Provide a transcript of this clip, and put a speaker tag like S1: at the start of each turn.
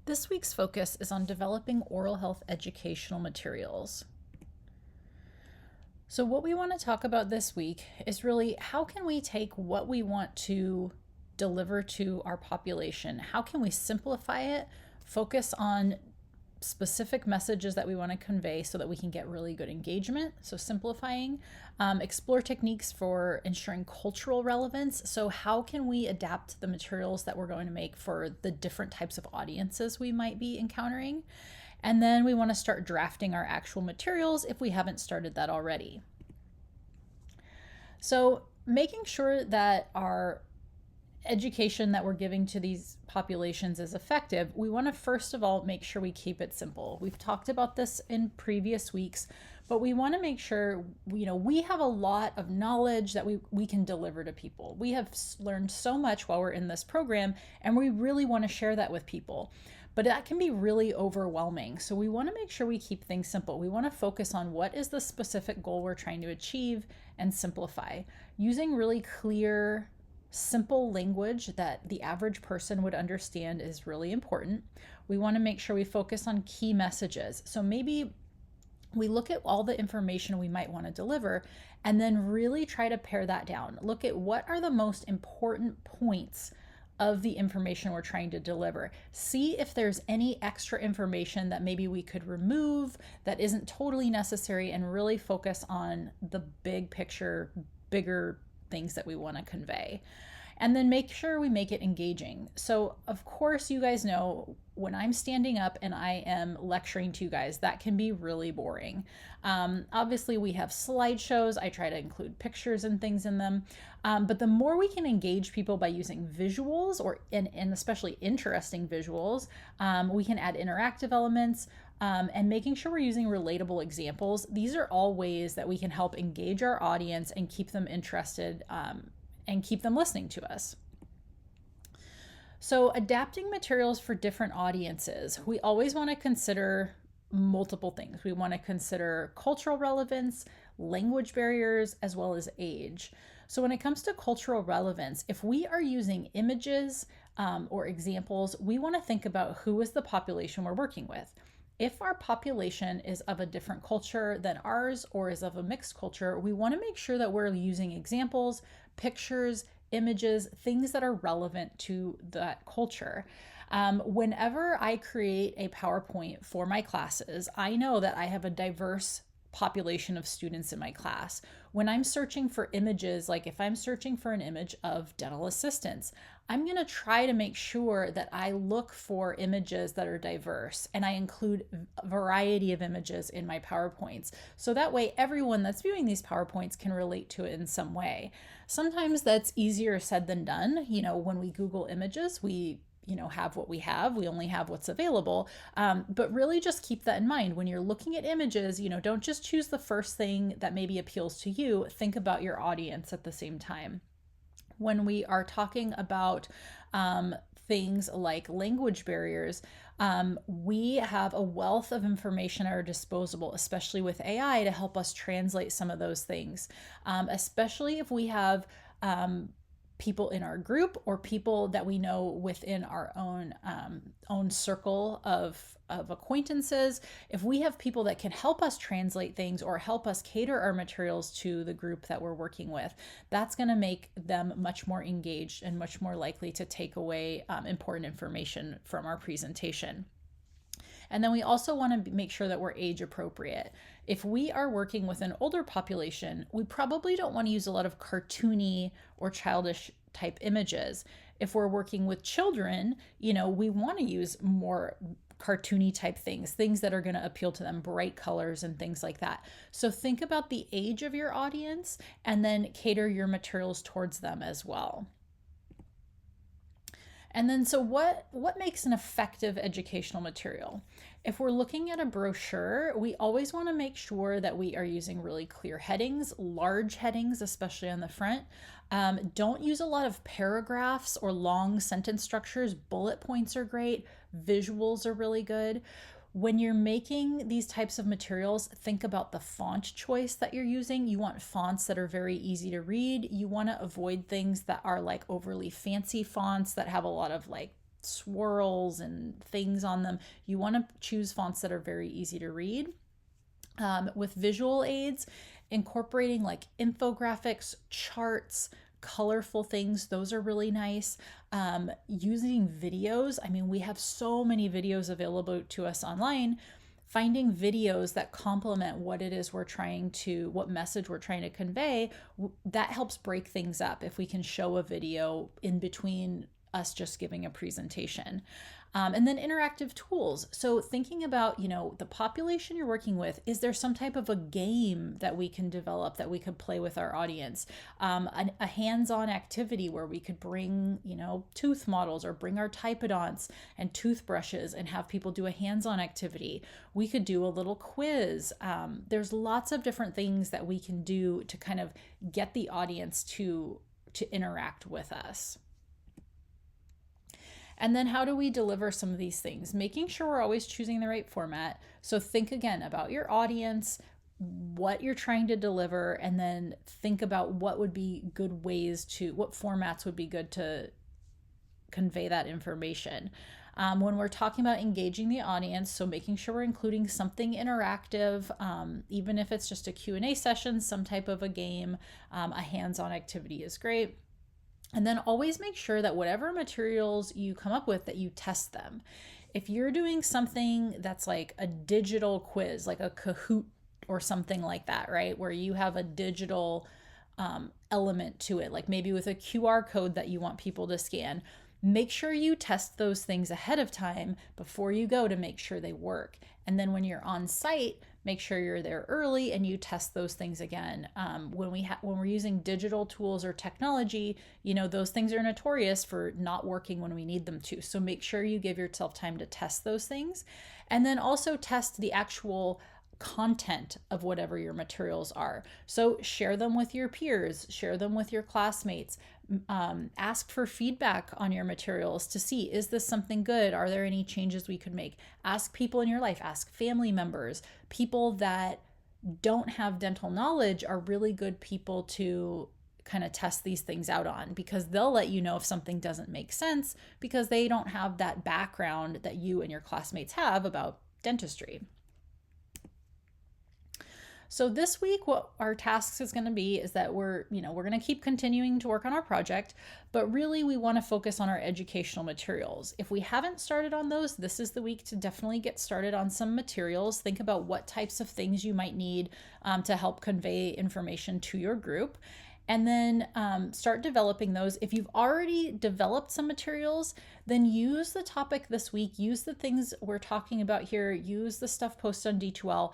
S1: This week's focus is on developing oral health educational materials. So, what we want to talk about this week is really how can we take what we want to deliver to our population? How can we simplify it, focus on specific messages that we want to convey so that we can get really good engagement? So, simplifying, explore techniques for ensuring cultural relevance. So, how can we adapt the materials that we're going to make for the different types of audiences we might be encountering? And then we want to start drafting our actual materials if we haven't started that already. So, making sure that our education that we're giving to these populations is effective, we want to first of all make sure we keep it simple. We've talked about this in previous weeks, but we want to make sure we have a lot of knowledge that we can deliver to people. We have learned so much while we're in this program, and we really want to share that with people. But that can be really overwhelming. So we want to make sure we keep things simple. We want to focus on what is the specific goal we're trying to achieve and simplify. Using really clear, simple language that the average person would understand is really important. We want to make sure we focus on key messages. So maybe we look at all the information we might want to deliver and then really try to pare that down. Look at what are the most important points of the information we're trying to deliver. See if there's any extra information that maybe we could remove that isn't totally necessary, and really focus on the big picture, bigger things that we want to convey. And then make sure we make it engaging. So, of course, you guys know when I'm standing up and I am lecturing to you guys, that can be really boring. Obviously, we have slideshows. I try to include pictures and things in them. But the more we can engage people by using visuals and especially interesting visuals, we can add interactive elements. And making sure we're using relatable examples. These are all ways that we can help engage our audience and keep them interested and keep them listening to us. So, adapting materials for different audiences, we always want to consider multiple things. We want to consider cultural relevance, language barriers, as well as age. So, when it comes to cultural relevance, if we are using images or examples, we want to think about who is the population we're working with. If our population is of a different culture than ours or is of a mixed culture, we want to make sure that we're using examples, pictures, images, things that are relevant to that culture. Whenever I create a PowerPoint for my classes, I know that I have a diverse population of students in my class. When I'm searching for images, like if I'm searching for an image of dental assistants, I'm going to try to make sure that I look for images that are diverse and I include a variety of images in my PowerPoints. So that way everyone that's viewing these PowerPoints can relate to it in some way. Sometimes that's easier said than done. When we Google images, we have what we have. We only have what's available. But really just keep that in mind. When you're looking at images, don't just choose the first thing that maybe appeals to you. Think about your audience at the same time. When we are talking about things like language barriers, we have a wealth of information at our disposal, especially with AI, to help us translate some of those things, especially if we have people in our group or people that we know within our own circle of acquaintances. If we have people that can help us translate things or help us cater our materials to the group that we're working with, that's going to make them much more engaged and much more likely to take away important information from our presentation. And then we also want to make sure that we're age appropriate. If we are working with an older population, we probably don't want to use a lot of cartoony or childish type images. If we're working with children, we want to use more cartoony type things that are going to appeal to them, bright colors and things like that. So think about the age of your audience and then cater your materials towards them as well. And then, so what makes an effective educational material? If we're looking at a brochure, we always want to make sure that we are using really clear headings, large headings, especially on the front. Don't use a lot of paragraphs or long sentence structures. Bullet points are great. Visuals are really good. When you're making these types of materials, think about the font choice that you're using. You want fonts that are very easy to read. You want to avoid things that are like overly fancy fonts that have a lot of like swirls and things on them. You want to choose fonts that are very easy to read. With visual aids, incorporating like infographics, charts, colorful things, those are really nice. Using videos, I mean, we have so many videos available to us online. Finding videos that complement what it is what message we're trying to convey, that helps break things up if we can show a video in between us just giving a presentation. And then interactive tools. So thinking about, the population you're working with, is there some type of a game that we can develop that we could play with our audience? A hands-on activity where we could bring, tooth models or bring our typodonts and toothbrushes and have people do a hands-on activity. We could do a little quiz. There's lots of different things that we can do to kind of get the audience to interact with us. And then how do we deliver some of these things? Making sure we're always choosing the right format. So think again about your audience, what you're trying to deliver, and then think about what would be good what formats would be good to convey that information. When we're talking about engaging the audience, so making sure we're including something interactive, even if it's just a Q&A session, some type of a game, a hands-on activity is great. And then always make sure that whatever materials you come up with, that you test them. If you're doing something that's like a digital quiz, like a Kahoot or something like that, right? Where you have a digital element to it, like maybe with a QR code that you want people to scan, make sure you test those things ahead of time before you go to make sure they work. And then when you're on site, make sure you're there early and you test those things again. When we're using digital tools or technology, those things are notorious for not working when we need them to. So make sure you give yourself time to test those things. And then also test the actual content of whatever your materials are. So share them with your peers, share them with your classmates, ask for feedback on your materials to see, is this something good? Are there any changes we could make? Ask people in your life, ask family members. People that don't have dental knowledge are really good people to kind of test these things out on, because they'll let you know if something doesn't make sense because they don't have that background that you and your classmates have about dentistry. So this week, what our tasks is going to be is that we're going to keep continuing to work on our project, but really we want to focus on our educational materials. If we haven't started on those, this is the week to definitely get started on some materials. Think about what types of things you might need to help convey information to your group. And then start developing those. If you've already developed some materials, then use the topic this week, use the things we're talking about here, use the stuff posted on D2L,